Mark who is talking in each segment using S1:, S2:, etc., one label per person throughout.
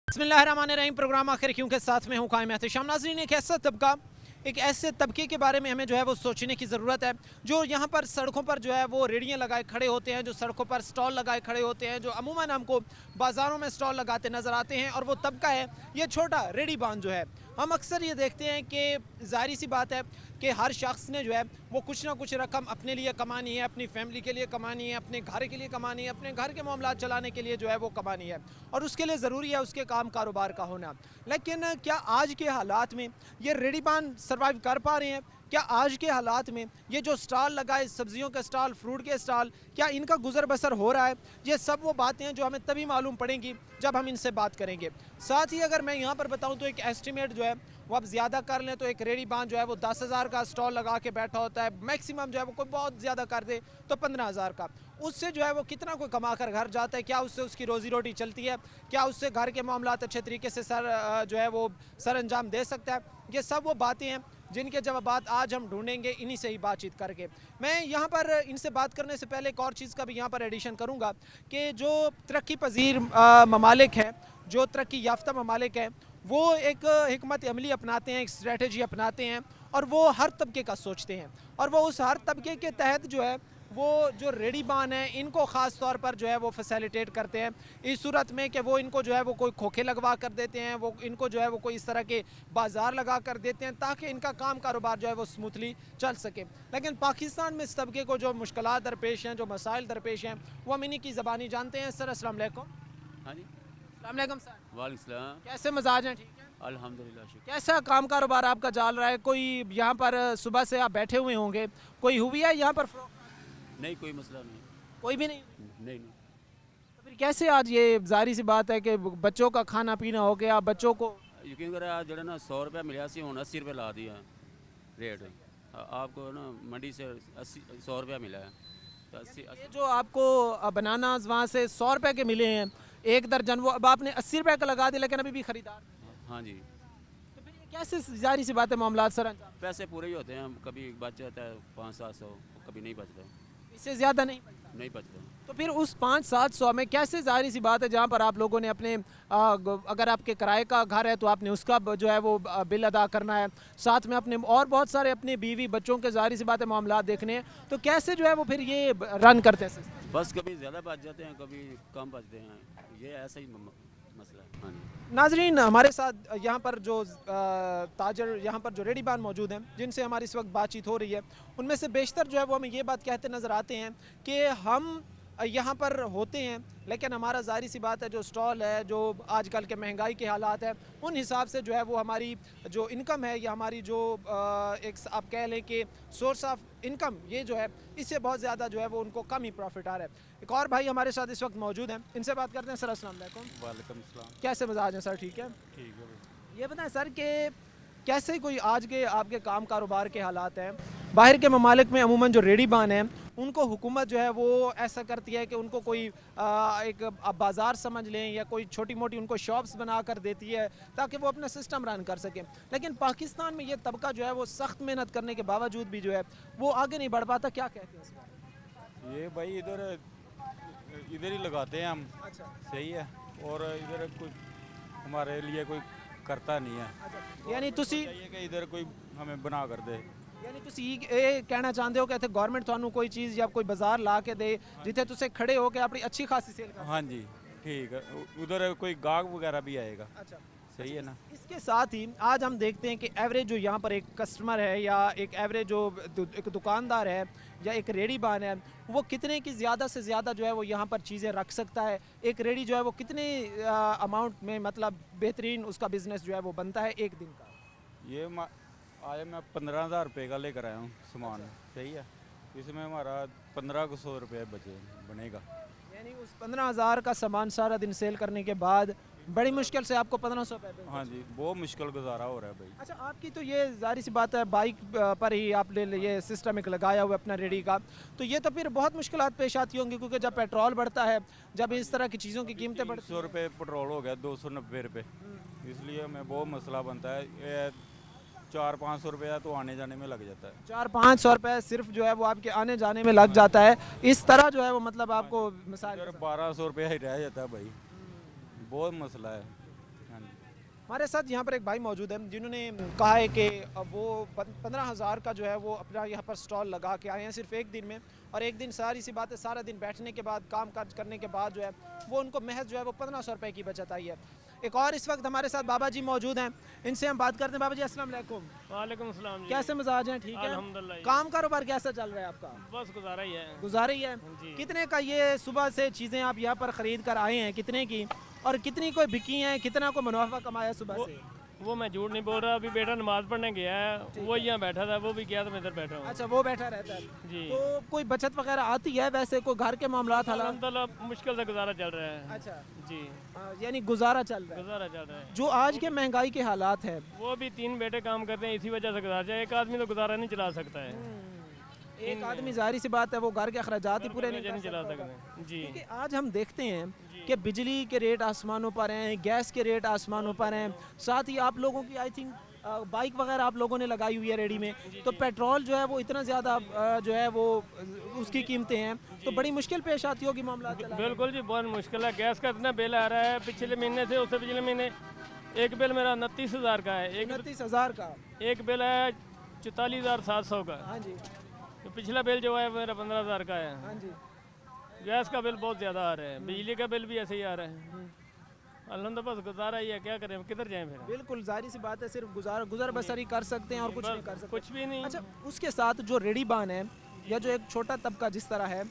S1: बिस्मिल्लाहिर्रहमानिर्रहीम। प्रोग्राम आखिर क्यों के साथ में हूँ कायम एहतशाम। नाज़रीन, एक ऐसे तबके के बारे में हमें जो है वो सोचने की ज़रूरत है जो यहाँ पर सड़कों पर जो है वो रेडियाँ लगाए खड़े होते हैं, जो सड़कों पर स्टॉल लगाए खड़े होते हैं, जो अमूमन हमको बाज़ारों में स्टॉल लगाते नज़र आते हैं। और वो तबका है ये छोटा रेडी बान जो है। हम अक्सर ये देखते हैं कि ज़ाहिर सी बात है कि हर शख्स ने जो है वो कुछ ना कुछ रकम अपने लिए कमानी है, अपनी फैमिली के लिए कमानी है, अपने घर के लिए कमानी है, अपने घर के मामलात चलाने के लिए जो है वो कमानी है, और उसके लिए ज़रूरी है उसके काम कारोबार का होना। लेकिन क्या आज के हालात में ये रेडी पान सर्वाइव कर पा रहे हैं? क्या आज के हालात में ये जो स्टॉल लगाए, सब्जियों के स्टॉल, फ्रूट के स्टॉल, क्या इनका गुजर बसर हो रहा है? ये सब वो बातें हैं जो हमें तभी मालूम पड़ेंगी जब हम इनसे बात करेंगे। साथ ही अगर मैं यहाँ पर बताऊँ तो एक एस्टिमेट जो है वो अब ज़्यादा कर लें तो एक रेडी बान जो है वो 10,000 का स्टॉल लगा के बैठा होता है। मैक्सिमम जो है वो कोई बहुत ज़्यादा कर दे तो 15,000 का। उससे जो है वो कितना कोई कमा कर घर जाता है? क्या उससे उसकी रोज़ी रोटी चलती है? क्या उससे घर के मामलात अच्छे तरीके से जो है वो सर अंजाम दे सकता है? ये सब वो बातें हैं जिनके जवाबात आज हम ढूंढेंगे इन्हीं से ही बातचीत करके। मैं यहाँ पर इनसे बात करने से पहले एक और चीज़ का भी यहाँ पर एडिशन करूँगा कि जो तरक्की पजीर ममालिक हैं, जो तरक्की याफ्ता ममालिक हैं, वो एक हिकमत अमली अपनाते हैं, एक स्ट्रेटजी अपनाते हैं, और वो हर तबके का सोचते हैं। और वो उस हर तबके के तहत जो है वो जो रेडी बान है इनको ख़ास तौर पर जो है वो फैसिलिटेट करते हैं, इस सूरत में कि वो इनको जो है वो कोई खोखे लगवा कर देते हैं, वो इनको जो है वो कोई इस तरह के बाज़ार लगा कर देते हैं ताकि इनका काम कारोबार जो है वो स्मूथली चल सके। लेकिन पाकिस्तान में इस तबके को जो मुश्किलात दरपेश हैं, जो मसाइल दरपेश हैं, वो हम इन्हीं की ज़बानी जानते हैं। सर अस्सलाम वालेकुम।
S2: हाँ जी।
S1: अस्सलाम वालेकुम सर,
S2: वालेकुम सलाम।
S1: कैसे मजाज हैं? ठीक है।
S2: अल्हम्दुलिल्लाह शुक्र।
S1: कैसा काम कारोबार आपका चल रहा है? कोई यहाँ पर सुबह से आप बैठे हुए होंगे, कोई हुई है यहाँ पर
S2: नहीं, कोई मसला नहीं।
S1: कोई भी नहीं?
S2: नहीं।
S1: तो फिर कैसे आज ये जाहिर सी बात है कि बच्चों का खाना पीना हो गया, बच्चों को
S2: यकीन करें आज जो ना 100 रुपया मिला सी हूँ 80 रुपये ला दिया रेट। आपको ना मंडी से 100 रुपया मिला है तो 80
S1: ये जो आपको बनाना वहाँ से 100 रुपए के मिले हैं एक दर्जन, वो अब आपने 80 रुपए का लगा दिया, लेकिन अभी भी खरीदार नहीं है।
S2: हाँ जी।
S1: तो फिर ये कैसे जाहिर सी बात है मामला सर अंजाम?
S2: पैसे पूरे ही होते हैं, कभी बच जाता है 500-700, कभी नहीं बचता।
S1: इससे ज़्यादा नहीं बचता।
S2: नहीं बचता।
S1: तो फिर उस 500-700 में कैसे, जाहिर सी बात है जहाँ पर आप लोगों ने अपने अगर आपके किराए का घर है तो आपने उसका जो है वो बिल अदा करना है, साथ में अपने और बहुत सारे अपने बीवी बच्चों के जाहिर सी बात है मामला देखने हैं, तो कैसे जो है वो फिर ये रन करते हैं सिस्टम?
S2: बस कभी ज़्यादा बच जाते हैं, कभी कम बचते हैं, ये ऐसा ही मसला है। हाँ जी।
S1: नाजरीन, हमारे साथ यहाँ पर जो ताजर यहाँ पर जो रेडी बान मौजूद हैं जिनसे हमारी इस वक्त बातचीत हो रही है, उनमें से बेशतर जो है वो हमें ये बात कहते नज़र आते हैं कि हम यहाँ पर होते हैं, लेकिन हमारा ज़ाहिर सी बात है जो स्टॉल है, जो आजकल के महंगाई के हालात है, उन हिसाब से जो है वो हमारी जो इनकम है या हमारी जो एक आप कह लें कि सोर्स ऑफ इनकम, ये जो है इससे बहुत ज़्यादा जो है वो उनको कम ही प्रॉफिट आ रहा है। एक और भाई हमारे साथ इस वक्त मौजूद हैं, इनसे बात करते हैं। सर अस्सलाम वालेकुम।
S2: वालेकुम सलाम।
S1: कैसे मजाज हैं सर? ठीक है।
S2: ठीक है भाई।
S1: ये बताएं सर कि कैसे कोई आज के आपके काम कारोबार के हालात हैं? बाहर के ममालिक में अमूमन जो रेडी बान हैं उनको हुकूमत जो है वो ऐसा करती है कि उनको कोई एक बाज़ार समझ लें या कोई छोटी मोटी उनको शॉप्स बना कर देती है ताकि वो अपना सिस्टम रन कर सकें। लेकिन पाकिस्तान में ये तबका जो है वो सख्त मेहनत करने के बावजूद भी जो है वो आगे नहीं बढ़ पाता। क्या कहते हैं इस बारे में?
S3: ये भाई इधर ही लगाते हैं हम।
S1: अच्छा।
S3: सही है। और इधर कोई हमारे लिए कोई करता नहीं है।
S1: अच्छा, यानी तुसी
S3: चाहिए कि इधर कोई हमें बना कर दे।
S1: यानी तुसी ये कहना चाहते हो कि इत्थे गवर्नमेंट थानू कोई चीज़ या कोई बाजार ला के दे जिथे तुसे खड़े हो के अपनी अच्छी खासी सेल कर?
S3: हाँ जी, ठीक है। उधर कोई गाहक वगैरह भी आएगा।
S1: अच्छा।
S3: सही है ना।
S1: इसके साथ ही आज हम देखते हैं कि एवरेज जो यहाँ पर एक कस्टमर है या एक एवरेज जो एक दुकानदार है या एक रेडी बान है, वो कितने की ज़्यादा से ज़्यादा जो है वो यहाँ पर चीज़ें रख सकता है? एक रेडी जो है वो कितने अमाउंट में मतलब बेहतरीन उसका बिज़नेस जो है वो बनता है एक दिन का?
S3: ये आज मैं 15,000 रुपये का लेकर आया हूँ सामान। सही है। इसमें हमारा 1500 रुपये बनेगा।
S1: यानी उस 15,000 का सामान सारा दिन सेल करने के बाद बड़ी मुश्किल से आपको 1500 रुपये?
S3: हाँ जी, बहुत मुश्किल गुजारा हो रहा है भाई।
S1: अच्छा, आपकी तो ये जाहिर सी बात है बाइक पर ही आपने ये सिस्टम एक लगाया हुआ है अपना रेडी का, तो ये तो फिर बहुत मुश्किलात पेश आती होंगी क्योंकि जब पेट्रोल बढ़ता है, जब इस तरह की चीज़ों की कीमतें बढ़ती
S3: 100 रुपये पेट्रोल हो गया, 290 रुपये। इसलिए हमें बहुत मसला बनता है। ये 400-500 रुपया तो आने जाने में लग जाता है।
S1: 400-500 रुपये सिर्फ जो है वो आपके आने जाने में लग जाता है। इस तरह जो है वो मतलब आपको मिसाल
S3: 1200 रुपया ही रह जाता है भाई। बहुत मसला है।
S1: हमारे साथ यहाँ पर एक भाई मौजूद है जिन्होंने कहा है कि वो 15,000 का जो है वो अपना यहाँ पर स्टॉल लगा के आए हैं सिर्फ एक दिन में, और एक दिन सारी सी बात है सारा दिन बैठने के बाद काम काज करने के बाद जो है वो उनको महज जो है वो 1500 रुपये की बचत आई है। एक और इस वक्त हमारे साथ बाबा जी मौजूद हैं, इनसे हम बात करते हैं। बाबा जी अस्सलाम वालेकुम।
S4: वालेकुम सलाम जी।
S1: कैसे मिजाज हैं? ठीक है
S4: अल्हम्दुलिल्लाह जी।
S1: काम कारोबार कैसा चल रहा है आपका?
S4: बस गुजारा ही है।
S1: गुजारा ही है।
S4: जी।
S1: कितने का ये सुबह से चीज़ें आप यहाँ पर ख़रीद कर आए हैं, कितने की और कितनी कोई बिकी हैं, कितना को मुनाफा कमाया सुबह से?
S4: वो मैं झूठ नहीं बोल रहा, अभी बेटा नमाज पढ़ने गया है, वो यहाँ बैठा था, वो भी गया तो मैं इधर बैठा हूँ।
S1: अच्छा, वो बैठा रहता है।
S4: जी।
S1: तो कोई बचत वगैरह आती है वैसे, कोई घर के मामलात हालात?
S4: अल्हम्दुलिल्लाह मुश्किल से गुजारा चल रहा है।
S1: अच्छा,
S4: जी,
S1: यानी गुजारा चल रहा है।
S4: गुजारा चल रहा है।
S1: जो आज के महंगाई के हालात हैं,
S4: वो भी 3 बेटे काम करते हैं, इसी वजह से गुजारा चल, एक आदमी तो गुजारा नहीं चला सकता है।
S1: एक आदमी जाहिर सी बात है वो घर के अखराजात ही पूरे नहीं
S4: नहीं
S1: कर
S4: चला
S1: सकता
S4: सकते
S1: होगा।
S4: जी।
S1: क्योंकि आज हम देखते हैं कि बिजली के रेट आसमानों पर हैं, गैस के रेट आसमानों पर हैं, साथ ही आप लोगों की आई थिंक बाइक वगैरह आप लोगों ने लगाई हुई है रेडी में, तो पेट्रोल जो है वो इतना ज़्यादा जो है वो उसकी कीमतें हैं, तो बड़ी मुश्किल पेश आती होगी मामला चलाने में।
S4: बिल्कुल जी, बहुत मुश्किल है। गैस का इतना बिल आ रहा है पिछले महीने से, उससे पिछले महीने एक बिल मेरा 29,000 का है,
S1: 29,000 का।
S4: एक बिल है 44,700 का।
S1: हाँ जी,
S4: तो पिछला बिल जो है मेरा 15,000 का है।
S1: हाँ जी।
S4: गैस का बिल बहुत ज़्यादा आ रहा है, बिजली का बिल भी ऐसे ही आ रहा है। अल्हम्दुलिल्लाह बस गुजारा ही है, क्या करें, किधर जाएं फिर।
S1: बिल्कुल जाहिर सी बात है, सिर्फ गुजर बसर ही कर सकते हैं और कुछ नहीं कर सकते।
S4: कुछ भी नहीं।
S1: अच्छा, उसके साथ जो रेडीबान है या जो एक छोटा तबका जिस तरह है,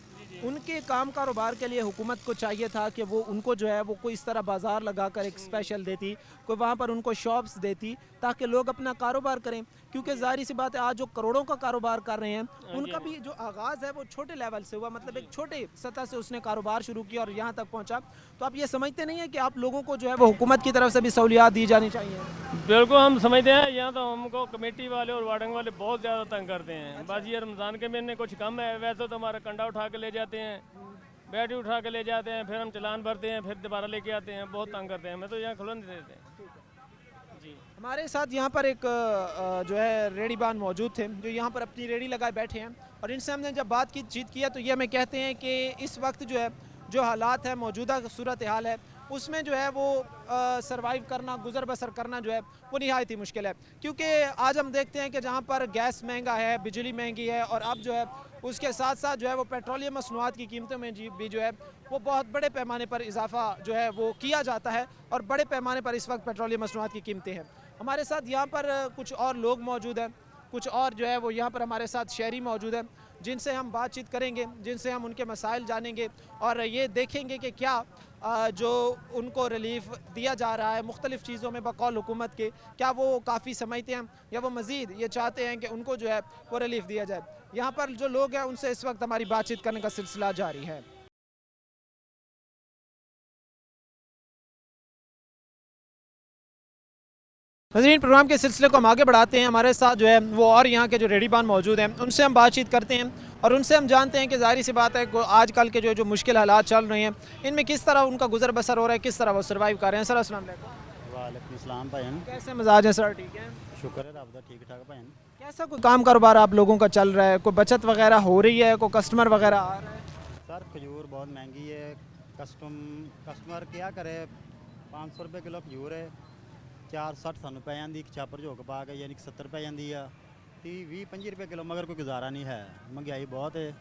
S1: उनके काम कारोबार के लिए हुकूमत को चाहिए था कि वो उनको जो है वो कोई इस तरह बाजार लगाकर एक स्पेशल देती, कोई वहाँ पर उनको शॉप्स देती ताकि लोग अपना कारोबार करें, क्योंकि जाहिर सी बात है आज जो करोड़ों का कारोबार कर रहे हैं उनका भी जो आगाज़ है वो छोटे लेवल से हुआ, मतलब एक छोटे सतह से उसने कारोबार शुरू किया और यहाँ तक पहुँचा। तो आप ये समझते नहीं है कि आप लोगों को जो है वो हुकूमत की तरफ से भी सहूलियात दी जानी चाहिए?
S4: बिल्कुल हम समझते हैं, यहाँ तो हमको कमेटी वाले और वार्डन वाले बहुत ज़्यादा तंग करते हैं। बस ये रमज़ान के महीने कुछ कम है, वैसे तो हमारा कंडा उठा के ले जाते हैं, बैटरी उठा के ले जाते हैं, फिर हम चलान भरते हैं, फिर दोबारा लेके आते हैं, बहुत तंग करते हैं, हमें तो यहाँ खुला नहीं देते जी।
S1: हमारे साथ यहाँ पर एक जो है रेडीबान मौजूद थे जो यहाँ पर अपनी रेडी लगाए बैठे हैं, और इनसे हमने जब बात की चीत किया तो ये हमें कहते हैं कि इस वक्त जो है जो हालात है, मौजूदा सूरत हाल है, उसमें जो है वो सरवाइव करना, गुजर बसर करना जो है वो निहायत ही मुश्किल है। क्योंकि आज हम देखते हैं कि जहाँ पर गैस महंगा है, बिजली महंगी है, और अब जो है उसके साथ साथ जो है वो पेट्रोलियम मसनूआत की कीमतों में भी जो है वो बहुत बड़े पैमाने पर इजाफा जो है वो किया जाता है, और बड़े पैमाने पर इस वक्त पेट्रोलियम मसनूआत की कीमतें हैं। हमारे साथ यहाँ पर कुछ और लोग मौजूद हैं, कुछ और जो है वो यहाँ पर हमारे साथ शहरी मौजूद हैं, जिनसे हम बातचीत करेंगे, जिनसे हम उनके मसाइल जानेंगे और ये देखेंगे कि क्या जो उनको रिलीफ दिया जा रहा है मुख्तलिफ़ चीज़ों में बकौल हुकूमत के, क्या वो काफ़ी समझते हैं या वो मज़ीद ये चाहते हैं कि उनको जो है वो रिलीफ दिया जाए। यहाँ पर जो लोग हैं उनसे इस वक्त हमारी बातचीत करने का सिलसिला जारी है। नज़रीन, प्रोग्राम के सिलसिले को हम आगे बढ़ाते हैं। हमारे साथ जो है वो और यहाँ के जो रेडीबान मौजूद हैं उनसे हम बातचीत करते हैं और उनसे हम जानते हैं कि जाहिर सी बात है आजकल के जो मुश्किल हालात चल रहे हैं इनमें किस तरह उनका गुजर बसर हो रहा है, किस तरह वो सर्वाइव कर रहे हैं। सर अस्सलाम वालेकुम।
S5: वालेकुम सलाम भाईन,
S1: कैसे मिजाज है सर? ठीक है,
S5: शुक्र है रब दा, ठीक ठाक भाईन।
S1: कैसा कोई काम कारोबार आप लोगों का चल रहा है? कोई बचत वगैरह हो रही है? कोई कस्टमर वगैरह आ रहा है?
S5: सर खजूर बहुत महंगी है, कस्टमर क्या करे, 500 रुपये किलो खजूर है, 460 सानू पै जाती, एक छापर झोक पा के यानी कि 70 पै जाती है, 30-20-25 रुपये किलो, मगर कोई गुजारा नहीं है, महंगाई बहुत है।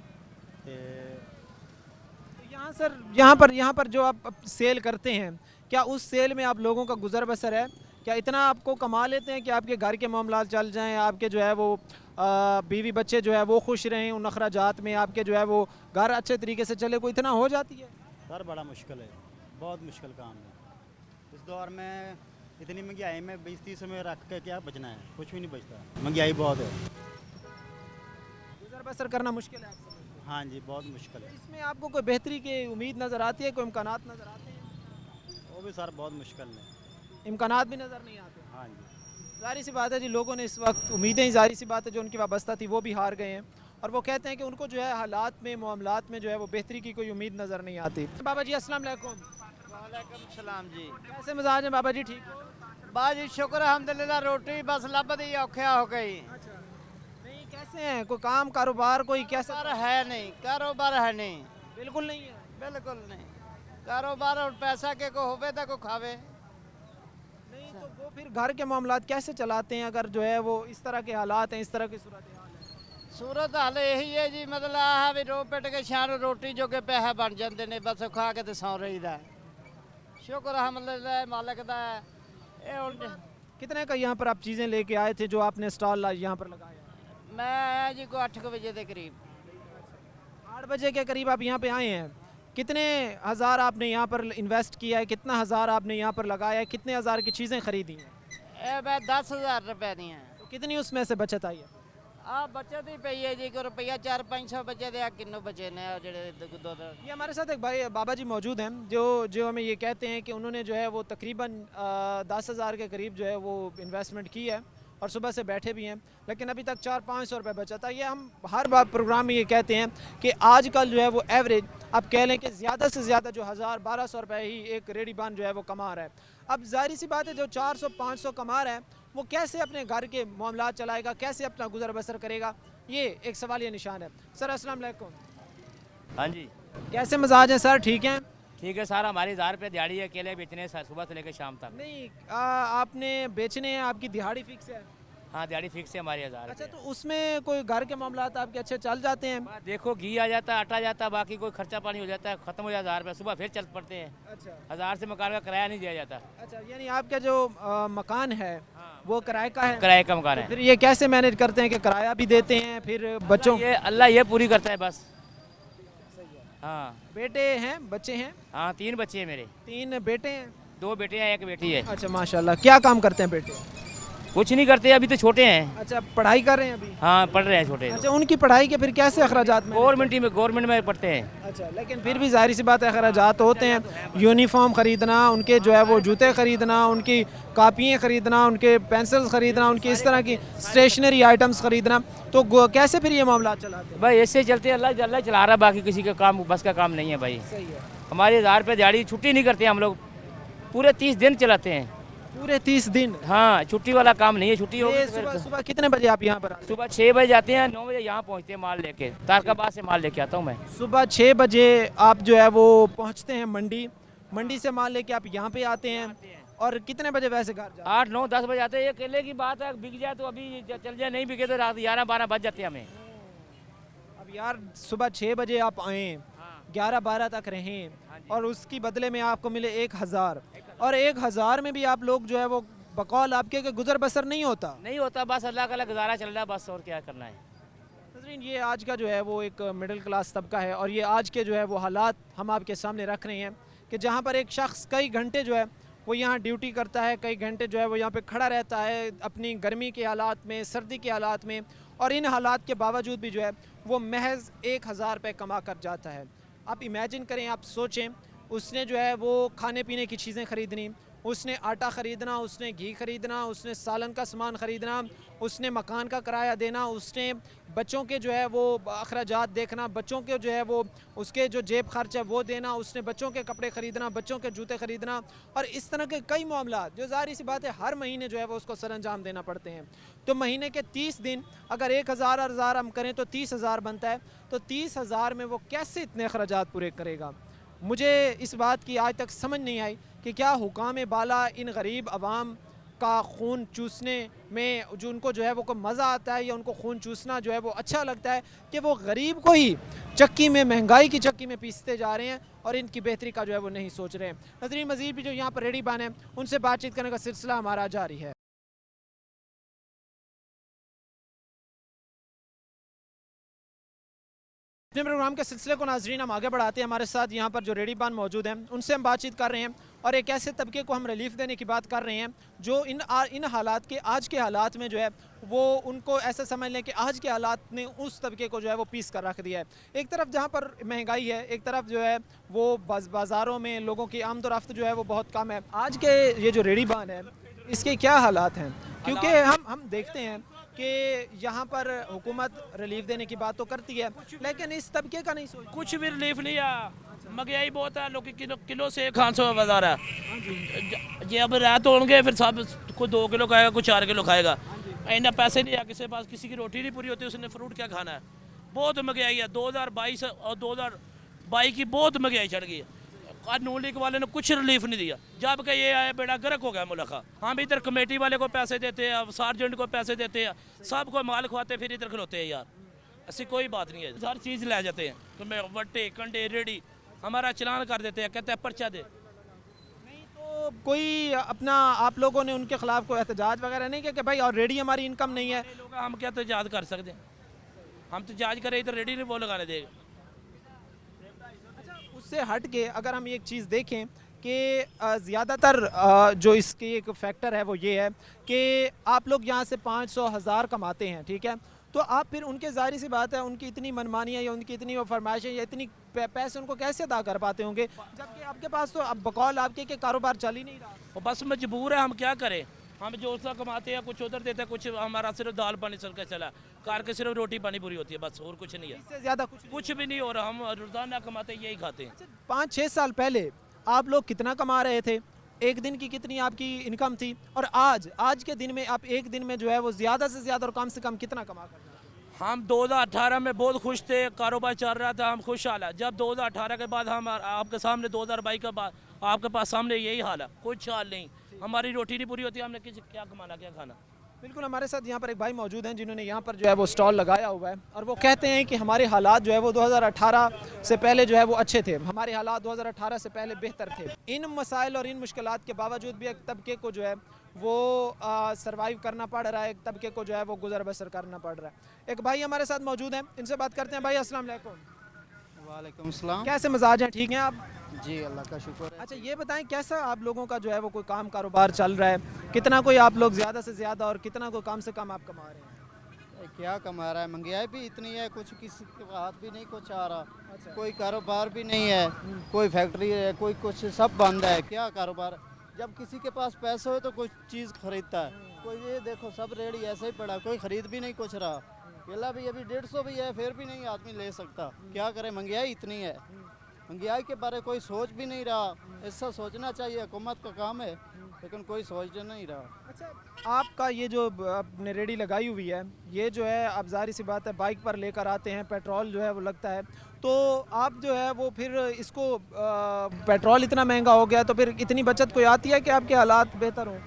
S5: तो
S1: यहाँ सर यहाँ पर जो आप सेल करते हैं, क्या उस सेल में आप लोगों का गुजर बसर है? क्या इतना आपको कमा लेते हैं कि आपके घर के मामलात चल जाएं, आपके जो है वो बीवी बच्चे जो है वो खुश रहें, उन अखराजात में आपके जो है वो घर अच्छे तरीके से चले, कोई इतना हो जाती है?
S5: सर बड़ा मुश्किल है, बहुत मुश्किल काम है इस दौर में। इतनी महंगाई में 20-30 में रख के क्या बचना है, कुछ भी नहीं बचता, महंगाई बहुत है।
S1: गुजर बसर करना मुश्किल है आप समझते हैं?
S5: हाँ जी, बहुत मुश्किल है।
S1: इसमें आपको कोई बेहतरी की उम्मीद नज़र आती है, कोई इम्कानात नज़र आते हैं?
S5: वो भी सर बहुत मुश्किल है।
S1: इम्कानात भी नज़र नहीं आते?
S5: हाँ जी,
S1: जाहिर सी बात है जी, लोगों ने इस वक्त उम्मीदें ही जाहिर सी बात है जो उनकी वाबस्ता थी वो भी हार गए हैं, और वो कहते हैं कि उनको जो है हालात में, मामलात में जो है वो बेहतरी की कोई उम्मीद नज़र नहीं आती। बाबा जी अस्सलाम वालेकुम।
S6: वालेकुम सलाम जी।
S1: कैसे मिजाज हैं बाबा जी? ठीक हो?
S6: बाजी शुक्र अल्हम्दुलिल्लाह, रोटी बस लभदी औखिया हो गई।
S1: अच्छा, नहीं कैसे हैं, कोई काम कारोबार कोई कैसा?
S6: कारोबार है नहीं, कारोबार है नहीं,
S1: बिल्कुल नहीं है।
S6: बिल्कुल नहीं कारोबार, और पैसा के को होवे तो को खावे।
S1: नहीं तो वो तो फिर घर के मामलात कैसे चलाते हैं अगर जो है वो इस तरह के हालात हैं, इस तरह की सूरत हाल है?
S6: सूरत हाल यही है जी, मतलब आह भी रो पिट के शान रोटी जो के पैसे बन जाते ने, बस खा के तो सौ रहीदा है। शुक्र अल्हम्दुलिल्लाह मालिक दा है। ये हुण
S1: कितने का यहाँ पर आप चीज़ें लेके आए थे जो आपने स्टॉल यहाँ पर लगाया?
S6: मैं आया जी को 8 बजे के करीब।
S1: 8 बजे के करीब आप यहाँ पे आए हैं। कितने हज़ार आपने यहाँ पर इन्वेस्ट किया है, कितना हज़ार आपने यहाँ पर लगाया है, कितने हज़ार की चीज़ें खरीदी हैं?
S6: ये मैं 10,000 रुपए दी हैं।
S1: तो कितनी उसमें से बचत आई है?
S6: आ बचत ही पई है जी, को रुपया 400-500 बचे थे, किन्नू बचे ने जेड़े दो
S1: ये हमारे साथ एक भाई बाबा जी मौजूद हैं जो हमें ये कहते हैं कि उन्होंने जो है वो तकरीबन 10,000 के करीब जो है वो इन्वेस्टमेंट की है और सुबह से बैठे भी हैं, लेकिन अभी तक 400-500 रुपये बचा था। ये हम हर बार प्रोग्राम में ये कहते हैं कि आजकल जो है वो एवरेज आप कह लें कि ज़्यादा से ज़्यादा जो 1,000-1,200 रुपये ही एक रेडीबान जो है वो कमा रहा है। अब जाहिर सी बात है जो 400-500 कमा रहा है वो कैसे अपने घर के मामलात चलाएगा, कैसे अपना गुजर बसर करेगा, ये एक सवालिया निशान है। सर अस्सलाम वालेकुम।
S7: हाँ जी
S1: कैसे मिजाज हैं सर, ठीक हैं?
S7: ठीक है सर, हमारी 1,000 रुपये दिहाड़ी है, केले बेचने हैं सर, सुबह से लेकर शाम तक।
S1: नहीं आपने बेचने हैं, आपकी दिहाड़ी फिक्स है?
S7: हाँ दिहाड़ी फिक्स है हमारी 1,000
S1: अच्छा,
S7: रुपये।
S1: तो उसमें कोई घर के मामलात आपके अच्छे चल जाते हैं?
S7: देखो घी आ जाता है, आटा जाता है, बाकी कोई खर्चा पानी हो जाता है, खत्म हो जाता है 1,000 रुपये, सुबह फिर चल पड़ते हैं।
S1: अच्छा
S7: 1,000 से मकान का किराया नहीं दिया जाता।
S1: अच्छा, यानी आपका जो मकान है वो किराए का है?
S7: किराए का मकान है।
S1: फिर ये कैसे मैनेज करते हैं कि किराया भी देते हैं फिर बच्चों?
S7: ये अल्लाह ये पूरी करता है बस। हाँ
S1: बेटे हैं, बच्चे हैं?
S7: हाँ 3 बच्चे हैं मेरे।
S1: 3 बेटे हैं?
S7: 2 बेटे हैं, 1 बेटी है।
S1: अच्छा माशाल्लाह। क्या काम करते हैं बेटे?
S7: कुछ नहीं करते, अभी तो छोटे हैं।
S1: अच्छा, पढ़ाई कर रहे हैं अभी?
S7: हाँ पढ़ रहे हैं छोटे।
S1: अच्छा, उनकी पढ़ाई के फिर कैसे अखराजात में?
S7: गवर्नमेंट में पढ़ते हैं।
S1: अच्छा, लेकिन फिर भी जाहिर सी बात है अखराजात होते हैं, यूनिफॉर्म ख़रीदना, उनके जो है वो जूते ख़रीदना, उनकी कापियाँ ख़रीदना, उनके पेंसिल्स ख़रीदना, उनकी इस तरह की स्टेशनरी आइटम्स ख़रीदना, तो कैसे फिर ये मामला चलाते हैं?
S7: भाई ऐसे चलते हैं, अल्लाह चला रहा है, बाकी किसी का काम बस का काम नहीं है भाई।
S1: सही है।
S7: हमारी 1,000 रुपये दिहाड़ी, छुट्टी नहीं करते हम लोग, पूरे 30 दिन चलाते हैं।
S1: पूरे 30 दिन?
S7: हाँ छुट्टी वाला काम नहीं है। छुट्टी हो
S1: ये सुबह कितने बजे आप यहाँ पर आते हैं?
S7: सुबह 6 बजे जाते हैं, 9 बजे यहाँ पहुँचते हैं माल लेके। तारकाबाद से माल लेके आता हूँ मैं।
S1: सुबह 6 बजे आप जो है वो पहुँचते हैं मंडी से माल लेके आप यहाँ पे आते हैं, और कितने बजे वैसे घर जाते हैं?
S7: 8, 9, 10 बजे आते हैं। ये केले की बात है, बिक जाए तो अभी चल जाए, नहीं बिके तो रात 11-12 बज जाते हैं हमें।
S1: अब यार सुबह 6 बजे आप आएँ, 11-12 तक रहें, और उसकी बदले में आपको मिले 1,000, और 1,000 में भी आप लोग जो है वो बकौल आपके के गुजर बसर नहीं होता?
S7: नहीं होता, बस अल्लाह का गुजारा चल रहा है बस, और क्या करना है।
S1: नज़रीन, ये आज का जो है वो एक मिडिल क्लास तबका है, और ये आज के जो है वो हालात हम आपके सामने रख रहे हैं कि जहाँ पर एक शख्स कई घंटे जो है वो यहाँ ड्यूटी करता है, कई घंटे जो है वो यहाँ पे खड़ा रहता है अपनी गर्मी के हालात में, सर्दी के हालात में, और इन हालात के बावजूद भी जो है वो महज 1,000 रुपये कमा कर जाता है। आप इमेजिन करें, आप सोचें, उसने जो है वो खाने पीने की चीज़ें ख़रीदनी, उसने आटा ख़रीदना, उसने घी ख़रीदना, उसने सालन का सामान ख़रीदना, उसने मकान का किराया देना, उसने बच्चों के जो है वो अखराजात देखना, बच्चों के जो है वो उसके जो जेब खर्च है वो देना, उसने बच्चों के कपड़े ख़रीदना, बच्चों के जूते ख़रीदना, और इस तरह के कई मामला जो ज़ाहिर सी बात है हर महीने जो है वो उसको सरअंजाम देना पड़ते हैं। तो महीने के 30 दिन अगर 1,000 हम करें तो 30,000 बनता है, तो 30,000 में वो कैसे इतने अखराजात पूरे करेगा? मुझे इस बात की आज तक समझ नहीं आई कि क्या हुकाम बाला इन गरीब अवाम का खून चूसने में जो उनको जो है वो को मज़ा आता है, या उनको खून चूसना जो है वो अच्छा लगता है कि वो गरीब को ही चक्की में, महंगाई की चक्की में पीसते जा रहे हैं और इनकी बेहतरी का जो है वो नहीं सोच रहे हैं। नज़रीन, मज़ीद भी जो यहाँ पर रेडी बान है उनसे बातचीत करने का सिलसिला हमारा जारी है। अपने प्रोग्राम के सिलसिले को नाजरीन हम आगे बढ़ाते हैं। हमारे साथ यहाँ पर जो रेडी बान मौजूद हैं उनसे हम बातचीत कर रहे हैं, और एक ऐसे तबके को हम रिलीफ देने की बात कर रहे हैं जो इन हालात के, आज के हालात में जो है वो उनको ऐसा समझ लें कि आज के हालात ने उस तबके को जो है वो पीस कर रख दिया है। एक तरफ जहाँ पर महंगाई है, एक तरफ जो है वो बाज़ारों में लोगों की आमदोरफ्त जो है वो बहुत कम है। आज के ये जो रेडी बान है इसके क्या हालात हैं? क्योंकि हम देखते हैं कि यहाँ पर हुकूमत रिलीफ देने की बात तो करती है, लेकिन इस तबके का नहीं सोचती।
S8: कुछ भी रिलीफ नहीं है, महंगाई बहुत है, लोग किलो से 500 बाजार है। ये अब रात होंगे फिर सब कोई 2 किलो खाएगा, कोई 4 किलो खाएगा। इतना पैसे नहीं है किसी के पास, किसी की रोटी नहीं पूरी होती, उसने फ्रूट क्या खाना है। बहुत महंगाई है, 2022 और 2022 की बहुत महंगाई चढ़ गई है। आज नून लीग वाले ने कुछ रिलीफ नहीं दिया, जबकि ये आया बेड़ा गर्क हो गया मुल्क का। हम इधर कमेटी वाले को पैसे देते हैं, सार्जेंट को पैसे देते हैं, सबको माल खवाते फिर इधर खिलौते हैं यार। ऐसी कोई बात नहीं है, हर चीज़ ले जाते हैं, वट्टे कंडे रेडी, हमारा चलान कर देते हैं, कहते हैं पर्चा दे।
S1: नहीं तो कोई अपना आप लोगों ने उनके खिलाफ कोई एहतजाज वगैरह नहीं किया कि भाई और रेडी हमारी इनकम नहीं है?
S8: लोग हम क्या एहतजाज कर सकते हैं, हम तो जाज करें इधर रेडी नहीं वो लगाने देगा।
S1: उससे हट के अगर हम एक चीज़ देखें कि ज़्यादातर जो इसकी एक फैक्टर है वो ये है कि आप लोग यहाँ से 500,000 कमाते हैं, ठीक है, तो आप फिर उनके ज़ाहिर सी बात है उनकी इतनी मनमानियाँ या उनकी इतनी वो फरमाइशें या इतनी पैसे उनको कैसे अदा कर पाते होंगे, जबकि आपके पास तो अब बकौल आपके कि कारोबार चल ही नहीं रहा।
S8: और बस मजबूर है, हम क्या करें, हम जो सा कमाते हैं कुछ उधर देते हैं, कुछ हमारा सिर्फ दाल पानी चल के चला, कार के सिर्फ रोटी पानी पूरी होती है, बस और कुछ नहीं है,
S1: इससे ज़्यादा
S8: कुछ भी नहीं हो रहा। हम रोजाना कमाते हैं, यही खाते हैं।
S1: 5-6 साल पहले आप लोग कितना कमा रहे थे, एक दिन की कितनी आपकी इनकम थी, और आज के दिन में आप एक दिन में जो है वो ज़्यादा से ज़्यादा और कम से कम कितना कमा कर?
S8: हम 2018 में बहुत खुश थे, कारोबार चल रहा था, हम खुशहाल है। जब 2018 के बाद हम आपके सामने 2022 के बाद आपके पास सामने यही हाल है, कुछ हाल नहीं, हमारी रोटी नहीं पूरी होती, हमने क्या कमाना क्या खाना।
S1: बिल्कुल, हमारे साथ यहाँ पर एक भाई मौजूद हैं जिन्होंने यहाँ पर जो है वो स्टॉल लगाया हुआ है, और वो कहते हैं कि हमारे हालात जो है वो 2018 से पहले जो है वो अच्छे थे, हमारे हालात 2018 से पहले बेहतर थे। इन मसाइल और इन मुश्किलात के बावजूद भी एक तबके को जो है वो सरवाइव करना पड़ रहा है, एक तबके को जो है वो गुजर बसर करना पड़ रहा है। एक भाई हमारे साथ मौजूद हैं, इनसे बात करते हैं। भाई अस्सलाम वालेकुम।
S5: वालेकुम सलाम।
S1: कैसे मिजाज हैं, ठीक हैं आप?
S5: जी अल्लाह का शुक्र है।
S1: अच्छा ये बताएं कैसा आप लोगों का जो है वो कोई काम कारोबार चल रहा है, कितना कोई आप लोग ज़्यादा से ज़्यादा और कितना कोई कम से कम आप कमा रहे हैं?
S5: क्या कमा रहा है, महंगाई भी इतनी है, कुछ किसी के हाथ भी नहीं कुछ आ रहा, कोई कारोबार भी नहीं है, कोई फैक्ट्री है, कोई कुछ, सब बंद है। क्या कारोबार, जब किसी के पास पैसे हो तो कोई चीज़ खरीदता है, कोई ये देखो सब रेडी ऐसे ही पड़ा, कोई खरीद भी नहीं कुछ रहा। केला भी अभी 150 भी है, फिर भी नहीं आदमी ले सकता। क्या करे, महंगाई इतनी है, महंगाई के बारे कोई सोच भी नहीं रहा। ऐसा सोचना चाहिए, हुकूमत का काम है, लेकिन कोई सोच नहीं रहा।
S1: अच्छा आपका ये जो आपने रेडी लगाई हुई है, ये जो है आप जाहिर सी बात है बाइक पर लेकर आते हैं, पेट्रोल जो है वो लगता है, तो आप जो है वो फिर इसको पेट्रोल इतना महंगा हो गया तो फिर इतनी बचत कोई आती है कि आपके हालात बेहतर हों?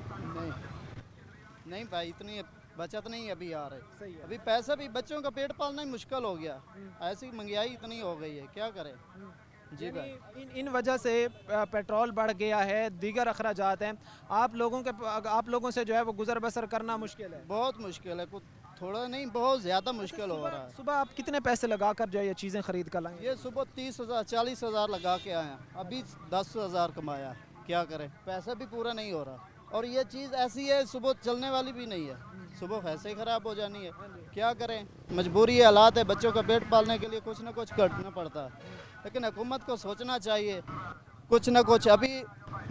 S5: नहीं भाई, इतनी बचत नहीं अभी आ रही। अभी पैसा भी, बच्चों का पेट पालना ही मुश्किल हो गया, ऐसी महंगाई इतनी हो गई है, क्या करें। जी भाई,
S1: इन वजह से पेट्रोल बढ़ गया है, दीगर अखराजात हैं, आप लोगों से जो है वो गुजर बसर करना मुश्किल है।
S5: बहुत मुश्किल है, कुछ थोड़ा नहीं बहुत ज़्यादा मुश्किल हो रहा है।
S1: सुबह आप कितने पैसे लगा कर जो है ये चीज़ें खरीद कर लाएंगे?
S5: ये सुबह 30,000 40,000 लगा के आया, अभी 10,000 कमाया, क्या करें, पैसा भी पूरा नहीं हो रहा। और ये चीज़ ऐसी है, सुबह चलने वाली भी नहीं है, सुबह वैसे ही ख़राब हो जानी है, क्या करें, मजबूरी है, हालात है, बच्चों का पेट पालने के लिए कुछ ना कुछ करना पड़ता है। लेकिन हुकूमत को सोचना चाहिए कुछ ना कुछ। अभी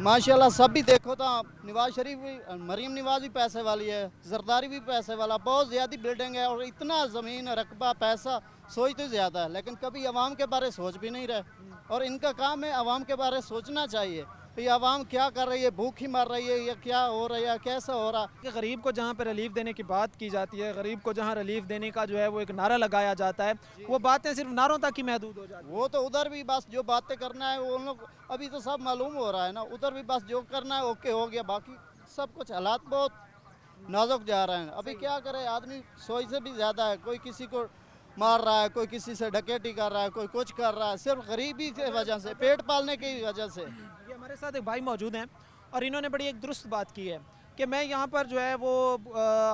S5: माशाल्लाह सब भी देखो तो नवाज शरीफ भी, मरीम नवाज भी पैसे वाली है, जरदारी भी पैसे वाला, बहुत ज़्यादा बिल्डिंग है, और इतना ज़मीन रकबा पैसा सोचते ज़्यादा है, लेकिन कभी आवाम के बारे सोच भी नहीं रहे। और इनका काम है आवाम के बारे सोचना चाहिए, तो ये आवाम क्या कर रही है, भूख ही मर रही है या क्या हो रहा है, कैसा हो रहा।
S1: कि गरीब को जहाँ पे रिलीफ देने की बात की जाती है, गरीब को जहाँ रिलीफ देने का जो है वो एक नारा लगाया जाता है, वो बातें सिर्फ नारों तक ही महदूद हो जाती है।
S5: वो तो उधर भी बस जो बातें करना है वो उन लोग अभी तो सब मालूम हो रहा है ना, उधर भी बस जो करना है ओके हो गया, बाकी सब कुछ हालात बहुत नाजुक जा रहे हैं। अभी क्या करे, आदमी सोच से भी ज़्यादा है, कोई किसी को मार रहा है, कोई किसी से डकैती कर रहा है, कोई कुछ कर रहा है, सिर्फ गरीबी की वजह से, पेट पालने की वजह से।
S1: ये हमारे साथ एक भाई मौजूद हैं और इन्होंने बड़ी एक दुरुस्त बात की है कि मैं यहाँ पर जो है वो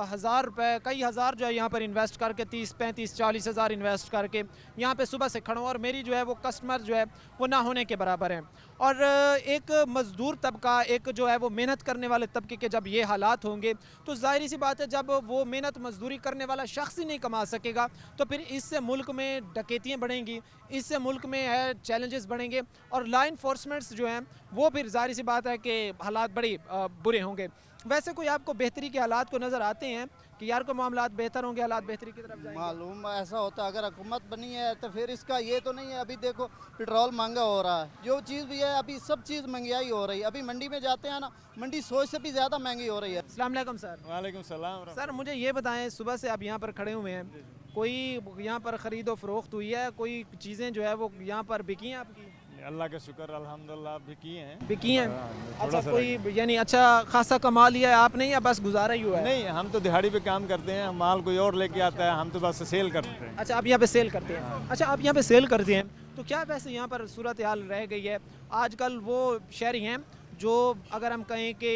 S1: 1000 रुपये, कई हज़ार जो है यहाँ पर इन्वेस्ट करके 30, 35, 40 हज़ार इन्वेस्ट करके यहाँ पे सुबह से खड़ा हूँ, और मेरी जो है वो कस्टमर जो है वो ना होने के बराबर हैं। और एक मज़दूर तबका, एक जो है वो मेहनत करने वाले तबके के जब ये हालात होंगे तो ज़ाहिर सी बात है, जब वो मेहनत मजदूरी करने वाला शख्स ही नहीं कमा सकेगा तो फिर इससे मुल्क में डकैतियाँ बढ़ेंगी, इससे मुल्क में है चैलेंजेस बढ़ेंगे, और लॉ इन्फोर्समेंट्स जो हैं वो फिर ज़ाहिर सी बात है कि हालात बड़ी बुरे होंगे। वैसे कोई आपको बेहतरी के हालात को नज़र आते हैं कि यार को मामलात बेहतर होंगे, हालात बेहतरी की तरफ जाएंगे?
S5: मालूम ऐसा होता है, अगर हुकूमत बनी है तो फिर इसका ये तो नहीं है। अभी देखो पेट्रोल महंगा हो रहा है, जो चीज़ भी है अभी सब चीज़ महंगाई हो रही है। अभी मंडी में जाते हैं ना, मंडी सोच से भी ज़्यादा महंगी हो रही है।
S1: अस्सलाम वालेकुम सर।
S3: वालेकुम सलाम।
S1: सर मुझे ये बताएं, सुबह से आप यहाँ पर खड़े हुए हैं, कोई यहाँ पर ख़रीदो फरोख्त हुई है, कोई चीज़ें जो है वो यहाँ पर बिकी हैं आपकी?
S9: अल्लाह का शुक्र अल्हम्दुलिल्लाह भी किए हैं।
S1: बिकी हैं?
S9: हाँ,
S1: अच्छा,
S9: थोड़ा सा
S1: कोई यानी अच्छा खासा कमा लिया है आपने या बस गुजारा ही हुआ है?
S9: नहीं, हम तो दिहाड़ी पे काम करते हैं, माल कोई और लेके आता है, हम तो बस सेल करते हैं।
S1: अच्छा, आप यहाँ पे सेल करते हैं। अच्छा, आप यहाँ पे सेल करते हैं तो क्या वैसे यहाँ पर सूरत हाल रह गई है? आजकल वो शहरी हैं जो अगर हम कहें कि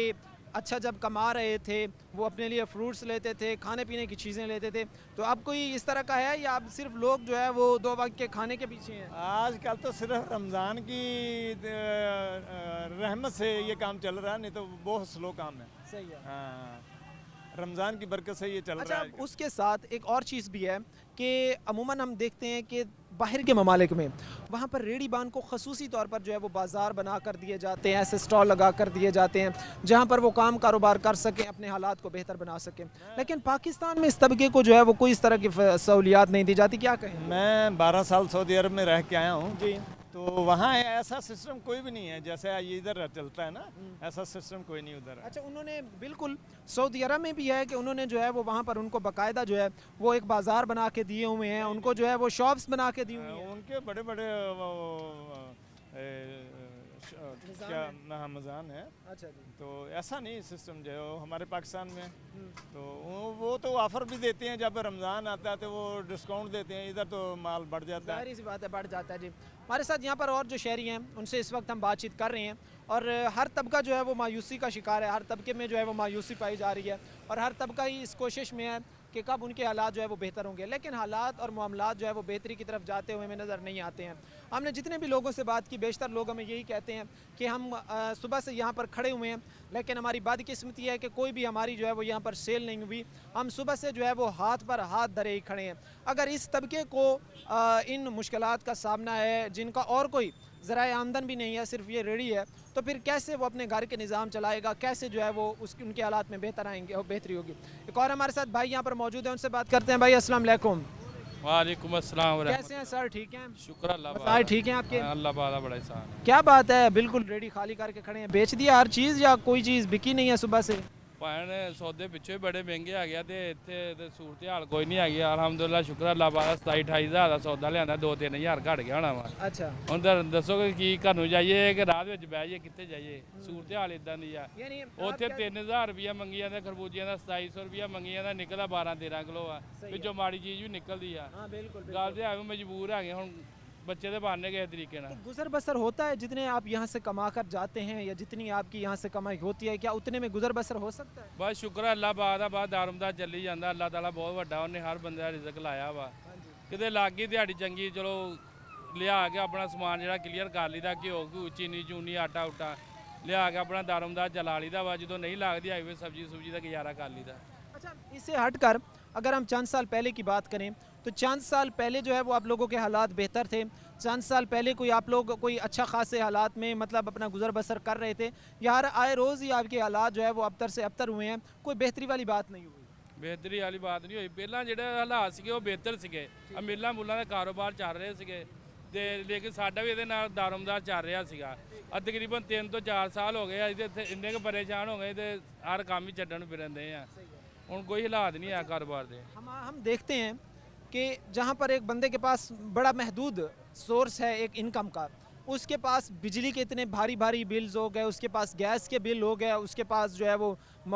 S1: अच्छा जब कमा रहे थे वो अपने लिए फ्रूट्स लेते थे, खाने पीने की चीज़ें लेते थे, तो अब कोई इस तरह का है या अब सिर्फ लोग जो है वो 2 वक्त के खाने के पीछे हैं?
S9: आजकल तो सिर्फ रमज़ान की रहमत से ये काम चल रहा है, नहीं तो बहुत स्लो काम है।
S1: सही है।
S9: हाँ, रमज़ान की बरकत से ये चल
S1: अच्छा,
S9: रहा है।
S1: उसके साथ एक और चीज़ भी है कि अमूमन हम देखते हैं कि बाहर के ममालिक में वहाँ पर रेड़ीबान को खसूसी तौर पर जो है वो बाज़ार बना कर दिए जाते हैं, ऐसे स्टॉल लगा कर दिए जाते हैं जहाँ पर वो काम कारोबार कर सकें, अपने हालात को बेहतर बना सकें। लेकिन पाकिस्तान में इस तबके को जो है वो कोई इस तरह की सहूलियात नहीं दी जाती, क्या कहें?
S9: मैं 12 साल सऊदी अरब में रह के आया हूँ
S1: जी।
S9: तो वहाँ ऐसा सिस्टम कोई भी नहीं है जैसे ये इधर चलता है ना, ऐसा सिस्टम कोई नहीं उधर है।
S1: अच्छा, उन्होंने बिल्कुल सऊदी अरब में भी है कि उन्होंने जो है वो वहाँ पर उनको बाकायदा जो है वो एक बाज़ार बना के दिए हुए हैं, उनको जो है वो शॉप्स बना के दी हुई हैं।
S9: उनके बड़े बड़े क्या मज़ान है।
S1: अच्छा जी।
S9: तो ऐसा नहीं सिस्टम जो है हमारे पाकिस्तान में, तो वो तो ऑफ़र भी देते हैं, जब रमज़ान आता है तो वो डिस्काउंट देते हैं, इधर तो माल बढ़ जाता है।
S1: जाहिर सी बात है, बढ़ जाता है जी। हमारे साथ यहाँ पर और जो शहरी हैं उनसे इस वक्त हम बातचीत कर रहे हैं और हर तबका जो है वो मायूसी का शिकार है, हर तबके में जो है वो मायूसी पाई जा रही है और हर तबका ही इस कोशिश में है कि कब उनके हालात जो है वो बेहतर होंगे, लेकिन हालात और मामलात जो है वो बेहतरी की तरफ जाते हुए हमें नज़र नहीं आते हैं। हमने जितने भी लोगों से बात की बेशतर लोग हमें यही कहते हैं कि हम सुबह से यहाँ पर खड़े हुए हैं, लेकिन हमारी बदकिस्मती है कि कोई भी हमारी जो है वो यहाँ पर सेल नहीं हुई। हम सुबह से जो है वो हाथ पर हाथ धरे ही खड़े हैं। अगर इस तबके को इन मुश्किलात का सामना है, जिनका और कोई ज़राए आमदन भी नहीं है, सिर्फ ये रेडी है, तो फिर कैसे वो अपने घर के निज़ाम चलाएगा, कैसे जो है वो उसकी उनके हालात में बेहतर आएंगे और बेहतरी होगी। एक और हमारे साथ भाई यहाँ पर मौजूद है, उनसे बात करते हैं। भाई अस्सलाम वालेकुम।
S10: वालेकुम अस्सलाम।
S1: कैसे हैं सर? ठीक हैं?
S10: शुक्र अल्लाह
S1: सारे ठीक हैं आपके?
S10: अल्लाह बाला बड़ा एहसान है।
S1: क्या बात है, बिल्कुल रेडी खाली करके खड़े हैं, बेच दिया हर चीज़ या कोई चीज़ बिकी नहीं है सुबह से?
S10: ਭੈਣ ਸੌਦੇ ਪਿੱਛੇ ਬੜੇ ਮਹਿੰਗੇ ਆ ਗਿਆ ਤੇ ਇੱਥੇ ਤੇ ਸੂਰਤ ਹਾਲ ਕੋਈ ਨਹੀਂ ਹੈਗੀ। ਅਲਹਮਦੁਲਿਲਾ ਸ਼ੁਕਰ ਅੱਲਾਹ ਪਾਕ 27-28 ਹਜ਼ਾਰ ਦਾ ਸੌਦਾ ਲਿਆਂਦਾ, 2-3 ਹਜ਼ਾਰ ਘਟ ਗਿਆ ਹੋਣਾ ਵਾ।
S1: ਅੱਛਾ,
S10: ਹੁਣ ਤਾਂ ਦੱਸੋ ਕਿ ਕੀ ਘਰ ਨੂੰ ਜਾਈਏ ਕਿ ਰਾਹ ਵਿੱਚ ਬਹਿ ਜਾਈਏ, ਕਿੱਥੇ ਜਾਈਏ? ਸੂਰਤ ਹਾਲ ਇਦਾਂ ਦੀ ਆ।
S1: यानी
S10: ਉੱਥੇ 3000 ਰੁਪਇਆ ਮੰਗੀ ਜਾਂਦੇ, ਖਰਬੂਜੀਆਂ ਦਾ 2700 ਰੁਪਇਆ ਮੰਗੀ ਜਾਂਦਾ, ਨਿਕਲਦਾ 12-13 ਕਿਲੋ ਆ, ਵਿੱਚੋਂ ਮਾੜੀ ਚੀਜ਼ ਵੀ ਨਿਕਲਦੀ ਆ।
S1: हाँ बिल्कुल
S10: ਗੱਲ ਤੇ ਆਵੇ ਮਜਬੂਰ ਹੈਗੇ ਹੁਣ ਬੱਚੇ ਦੇ ਬਹਾਨੇ ਕਿਸੇ ਤਰੀਕੇ ਨਾਲ।
S1: तो गुजर बसर होता है जितने आप यहाँ से कमा कर जाते हैं या जितनी आपकी यहाँ से कमाई होती है, क्या उतने में गुजर बसर हो सकता है?
S10: ਬਸ ਸ਼ੁਕਰ ਹੈ ਅੱਲਾਹ ਪਾਕ ਦਾ, ਬਾਅਦ ਦਾਰਮਦਾਰ ਚੱਲੀ ਜਾਂਦਾ। ਅੱਲਾਹ ਤਾਲਾ ਬਹੁਤ ਵੱਡਾ, ਉਹਨੇ ਹਰ ਬੰਦੇ ਦਾ ਰਿਜ਼ਕ ਲਾਇਆ ਵਾ। ਕਿਤੇ ਲੱਗ ਗਈ ਦਿਹਾੜੀ ਚੰਗੀ, ਚਲੋ ਲਿਆ ਕੇ ਆਪਣਾ ਸਮਾਨ ਜਿਹੜਾ ਕਲੀਅਰ ਕਰ ਲਈਦਾ, ਘਿਓ ਘੂ ਚੀਨੀ ਚੂਨੀ ਆਟਾ ਉਟਾ ਲਿਆ ਕੇ ਆਪਣਾ ਦਾਰਮਦਾਰ ਚਲਾ ਲਈਦਾ ਵਾ। ਜਦੋਂ ਨਹੀਂ ਲੱਗਦੀ ਹਾਈਵੇ ਸਬਜ਼ੀ ਸੁਬਜੀ ਦਾ ਗੁਜ਼ਾਰਾ ਕਰ ਲਈਦਾ।
S1: अच्छा, इससे हटकर अगर हम चंद साल पहले की बात करें तो चंद साल पहले जो है वो आप लोगों के हालात बेहतर थे? चंद साल पहले कोई आप लोग कोई अच्छा खासे हालात में मतलब अपना गुजर बसर कर रहे थे या हर आए रोज़ ही आपके हालात जो है वो अबतर से अबतर हुए हैं, कोई बेहतरी वाली बात नहीं हुई?
S10: ਬਿਹਤਰੀ ਵਾਲੀ ਬਾਤ ਨਹੀਂ ਹੋਈ। ਪਹਿਲਾਂ ਜਿਹੜੇ ਹਾਲਾਤ ਸੀਗੇ ਉਹ ਬਿਹਤਰ ਸੀਗੇ, ਆ ਮਿੱਲਾਂ ਮੁੱਲਾਂ ਦਾ ਕਾਰੋਬਾਰ ਚੱਲ ਰਹੇ ਸੀਗੇ ਤੇ ਲੇਕਿਨ ਸਾਡਾ ਵੀ ਇਹਦੇ ਨਾਲ ਦਾਰਮਦਾਰ ਚੱਲ ਰਿਹਾ ਸੀਗਾ। ਤਕਰੀਬਨ 3 ਤੋਂ 4 ਸਾਲ ਹੋ ਗਏ ਅੱਜ ਇੱਥੇ ਇੰਨੇ ਕੁ ਪਰੇਸ਼ਾਨ ਹੋ ਗਏ ਤੇ ਹਰ ਕੰਮ ਹੀ ਛੱਡਣ ਫਿਰਨ ਦੇ ਆ। ਹੁਣ ਕੋਈ ਹਾਲਾਤ नहीं है कारोबार दे।
S1: हम देखते हैं कि जहाँ पर एक बंदे के पास बड़ा महदूद सोर्स है एक इनकम का, उसके पास बिजली के इतने भारी भारी बिल्स हो गए, उसके पास गैस के बिल हो गए, उसके पास जो है वो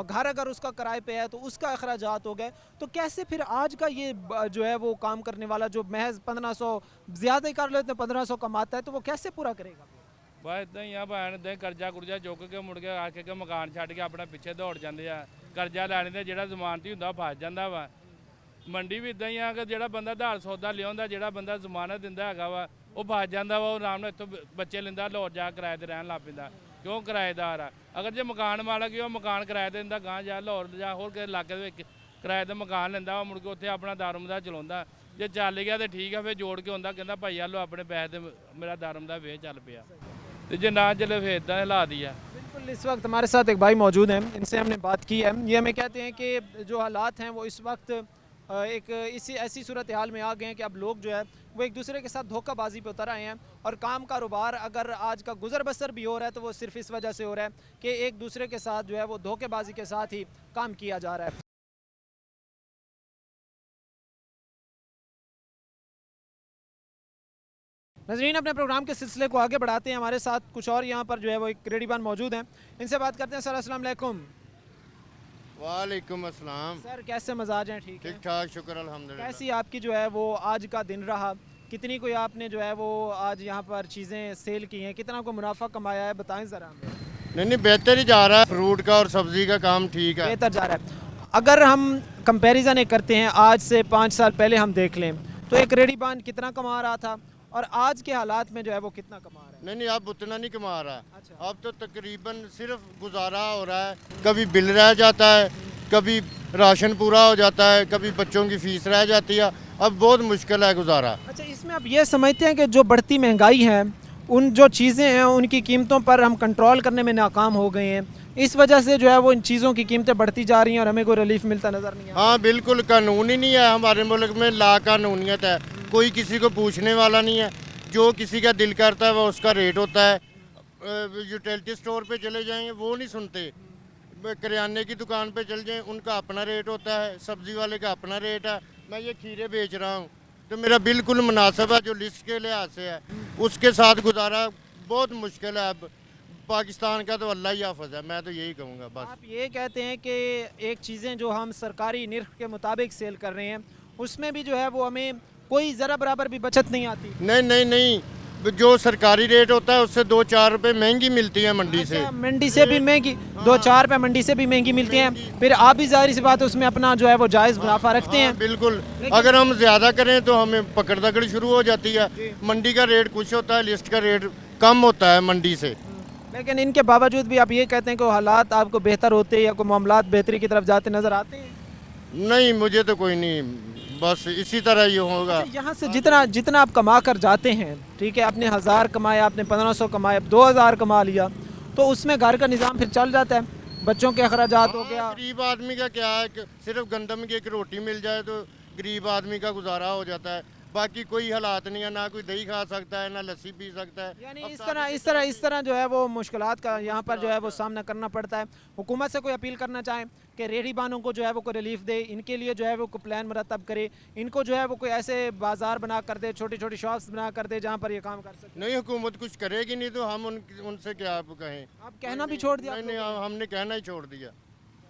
S1: घर अगर उसका किराए पे है तो उसका अखराजात हो गए, तो कैसे फिर आज का ये जो है वो काम करने वाला जो महज 1500 ज़्यादा ही कर लेते हैं 1500 कमाता है तो वो कैसे पूरा करेगा?
S10: ਬਸ ਇੱਦਾਂ ਹੀ ਆ ਭੈਣ, ਇੱਦਾਂ ਹੀ ਕਰਜ਼ਾ ਕੁਰਜ਼ਾ ਚੁੱਕ ਕੇ ਮੁੜ ਕੇ ਆ ਕੇ ਮਕਾਨ ਛੱਡ ਕੇ ਆਪਣਾ ਪਿੱਛੇ ਦੌੜ ਜਾਂਦੇ ਆ। ਕਰਜ਼ਾ ਲੈਣ ਦੇ ਜਿਹੜਾ ਜ਼ਮਾਨਤੀ ਹੁੰਦਾ ਉਹ ਫਸ ਜਾਂਦਾ ਵਾ। ਮੰਡੀ ਵੀ ਇੱਦਾਂ ਹੀ ਆ ਕਿ ਜਿਹੜਾ ਬੰਦਾ ਧਾਰ ਸੌਦਾ ਲਿਆਉਂਦਾ, ਜਿਹੜਾ ਬੰਦਾ ਜ਼ਮਾਨਤ ਦਿੰਦਾ ਹੈਗਾ ਵਾ ਉਹ ਫਸ ਜਾਂਦਾ ਵਾ। ਉਹ ਆਰਾਮ ਨਾਲ ਇੱਥੋਂ ਬੱਚੇ ਲੈਂਦਾ, ਲਾਹੌਰ ਜਾ ਕਿਰਾਏ ਤੇ ਰਹਿਣ ਲੱਗ ਪੈਂਦਾ, ਕਿਉਂ ਕਿਰਾਏਦਾਰ ਆ। ਅਗਰ ਜੇ ਮਕਾਨ ਮਾਲਕ ਹੀ ਉਹ ਮਕਾਨ ਕਿਰਾਏ ਤੇ ਦਿੰਦਾ, ਗਾਂ ਜਾ ਲਾਹੌਰ ਜਾਂ ਹੋਰ ਕਿਸੇ ਇਲਾਕੇ ਦੇ ਵਿੱਚ ਕਿਰਾਏ ਤੇ ਮਕਾਨ ਲੈਂਦਾ, ਉਹ ਮੁੜ ਕੇ ਉੱਥੇ ਆਪਣਾ ਦਾਰਮਦਾਰ ਚਲਾਉਂਦਾ। ਜੇ ਚੱਲ ਗਿਆ ਤਾਂ ਠੀਕ ਆ, ਫਿਰ ਜੋੜ ਕੇ ਹੁੰਦਾ, ਕਹਿੰਦਾ ਭਾਈ ਆ ਲਓ ਆਪਣੇ ਪੈਸੇ ਤੇ ਮੇਰਾ ਦਾਰਮਦਾਰ ਵੇਚ ਚੱਲ ਪਿਆ। ਤੇ ਜੇ ਨਾ ਚੱਲੇ ਫਿਰ ਇੱਦਾਂ ਹਾਲਾਤ ਹੀ ਆ।
S1: बिल्कुल, इस वक्त हमारे साथ एक भाई मौजूद हैं, इनसे हमने बात की है। ये हमें कहते हैं कि जो हालात हैं वो इस वक्त एक इसी ऐसी सूरत हाल में आ गए हैं कि अब लोग जो है वो एक दूसरे के साथ धोखाबाजी पे उतर आए हैं और काम कारोबार अगर आज का गुजर बसर भी हो रहा है तो वो सिर्फ इस वजह से हो रहा है कि एक दूसरे के साथ जो है वो धोखेबाजी के साथ ही काम किया जा रहा है। नजरीन, अपने प्रोग्राम के सिलसिले को आगे बढ़ाते हैं। हमारे साथ कुछ और यहाँ पर जो है वो एक रेडीबान मौजूद हैं, इनसे बात करते हैं। सर अस्सलाम वालेकुम।
S11: वालेकुम अस्सलाम।
S1: सर कैसे मजाज हैं? ठीक है,
S11: ठीक ठाक, शुक्र अल्हम्दुलिल्लाह।
S1: कैसी आपकी जो है वो आज का दिन रहा? कितनी कोई आपने जो है वो आज यहाँ पर चीज़ें सेल की हैं, कितना को मुनाफा कमाया है, बताएं ज़रा हमें।
S11: नहीं बेहतर ही जा रहा है, फ्रूट का और सब्जी का काम ठीक है,
S1: बेहतर जा रहा है। अगर हम कंपैरिजन करते हैं आज से 5 साल पहले हम देख लें तो एक रेडीबान कितना कमा रहा था और आज के हालात में जो है वो कितना कमा रहा है?
S11: नहीं अब उतना नहीं कमा रहा है।
S1: अच्छा।
S11: अब तो तकरीबन सिर्फ गुजारा हो रहा है, कभी बिल रह जाता है, कभी राशन पूरा हो जाता है, कभी बच्चों की फीस रह जाती है, अब बहुत मुश्किल है गुजारा।
S1: अच्छा, इसमें आप ये समझते हैं कि जो बढ़ती महंगाई है, उन जो चीज़ें हैं उनकी कीमतों पर हम कंट्रोल करने में नाकाम हो गए हैं, इस वजह से जो है वो इन चीज़ों की कीमतें बढ़ती जा रही हैं और हमें कोई रिलीफ मिलता नज़र नहीं आ रहा?
S11: हाँ बिल्कुल, कानून ही नहीं है हमारे मुल्क में, ला कानूनियत है, कोई किसी को पूछने वाला नहीं है, जो किसी का दिल करता है वो उसका रेट होता है। यूटिलिटी स्टोर पे चले जाएंगे वो नहीं सुनते, करियाने की दुकान पे चल जाएं उनका अपना रेट होता है, सब्जी वाले का अपना रेट है। मैं ये खीरे बेच रहा हूँ तो मेरा बिल्कुल मुनासिब है जो लिस्ट के लिहाज से है, उसके साथ गुजारा बहुत मुश्किल है। अब पाकिस्तान का तो अल्लाह ही हाफ़िज़ है, मैं तो यही कहूँगा बस।
S1: आप ये कहते हैं कि एक चीज़ें जो हम सरकारी निर्ख के मुताबिक सेल कर रहे हैं उसमें भी जो है वो हमें कोई ज़रा बराबर भी बचत नहीं आती?
S11: नहीं, जो सरकारी रेट होता है उससे 2-4 रुपए महंगी मिलती है मंडी से।
S1: अच्छा, मंडी से भी महंगी? 2-4 रुपए मंडी से भी महंगी मिलती हैं, फिर आप भी जाहिर सी बात है उसमें अपना जो है वो जायज़ मुनाफा रखते हैं।
S11: बिल्कुल, अगर हम ज़्यादा करें तो हमें पकड़ दकड़ शुरू हो जाती है। मंडी का रेट कुछ होता है, लिस्ट का रेट कम होता है मंडी से।
S1: लेकिन इनके बावजूद भी आप ये कहते हैं कि हालात आपको बेहतर होते या कोई मामलात बेहतरी की तरफ जाते नज़र आते हैं?
S11: नहीं, मुझे तो कोई नहीं, बस इसी तरह ही होगा।
S1: अच्छा, यहाँ से जितना आप कमा कर जाते हैं, ठीक है, आपने 1000 कमाया, आपने 1500 कमाया, 2000 कमा लिया, तो उसमें घर का निज़ाम फिर चल जाता है, बच्चों के अखराजात हो गया।
S11: गरीब आदमी का क्या है कि सिर्फ गंदम की एक रोटी मिल जाए तो गरीब आदमी का गुजारा हो जाता है, बाकी कोई हालात नहीं है, ना कोई दही खा सकता है, ना लस्सी पी सकता है।
S1: यानी इस तरह जो है वो मुश्किलात का यहाँ पर जो है वो सामना करना पड़ता है। हुकूमत से कोई अपील करना चाहें कि रेहड़ीबानों को जो है वो कोई रिलीफ दे, इनके लिए जो है वो कोई प्लान मुरतब करे, इनको जो है वो कोई ऐसे बाजार बना कर दे, छोटी छोटी शॉप्स बना कर दे जहाँ पर ये काम कर सके।
S11: नहीं, हुकूमत कुछ करेगी नहीं तो हम उनसे क्या कहें?
S1: आप कहना भी छोड़ दिया?
S11: नहीं, हमने कहना ही छोड़ दिया।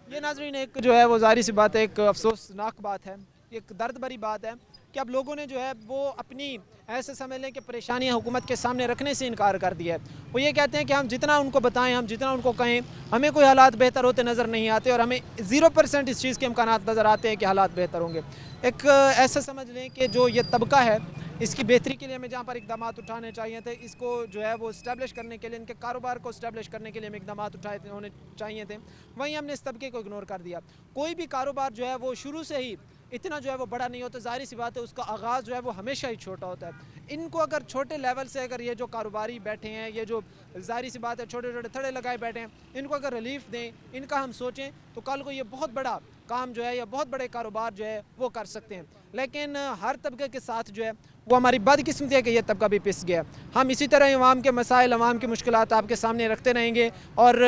S1: ये नाज़रीन एक जो है वो जाहिर सी बात है, एक अफसोसनाक बात है, एक दर्द भरी बात है कि अब लोगों ने जो है वो अपनी ऐसे समझ लें कि परेशानियां हुकूमत के सामने रखने से इनकार कर दिया है। वो ये कहते हैं कि हम जितना उनको बताएं, हम जितना उनको कहें, हमें कोई हालात बेहतर होते नज़र नहीं आते और हमें 0% इस चीज़ के इम्कानात नज़र आते हैं कि हालात बेहतर होंगे। एक ऐसा समझ लें कि जो ये तबका है इसकी बेहतरी के लिए हमें जहाँ पर इकदाम उठाने चाहिए थे, इसको जो है वो इस्टेब्लिश करने के लिए, इनके कारोबार को इस्टेब्लिश करने के लिए हमें इकदाम होने चाहिए थे, वहीं हमने इस तबके को इग्नोर कर दिया। कोई भी कारोबार जो है वो शुरू से ही इतना जो है वो बड़ा नहीं होता, जाहिर सी बात है उसका आगाज़ जो है वो हमेशा ही छोटा होता है। इनको अगर छोटे लेवल से अगर ये जो कारोबारी बैठे हैं, ये जो जाहिर सी बात है छोटे छोटे थड़े लगाए बैठे हैं, इनको अगर रिलीफ दें, इनका हम सोचें तो कल को ये बहुत बड़ा काम जो है या बहुत बड़े कारोबार जो है वो कर सकते हैं। लेकिन हर तबके के साथ जो है वो हमारी बदकिस्मती है कि यह तबका भी पिस गया। हम इसी तरह अवाम के मसाइल, अवाम की मुश्किलात आपके सामने रखते रहेंगे और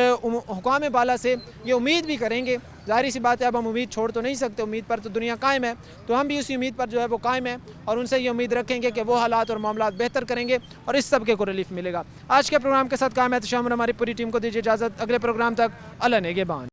S1: हुकाम बाला से ये उम्मीद भी करेंगे। जाहिर सी बात है अब हम उम्मीद छोड़ तो नहीं सकते, उम्मीद पर तो दुनिया कायम है, तो हम भी उसी उम्मीद पर जो है वो कायम है और उनसे ये उम्मीद रखेंगे कि वो हालात और मामलात बेहतर करेंगे और इस तबके को रिलीफ मिलेगा। आज के प्रोग्राम के साथ कायम है, तो शाम हमारी पूरी टीम को दीजिए इजाज़त। अगले प्रोग्राम तक अल्लाह नेगेबान।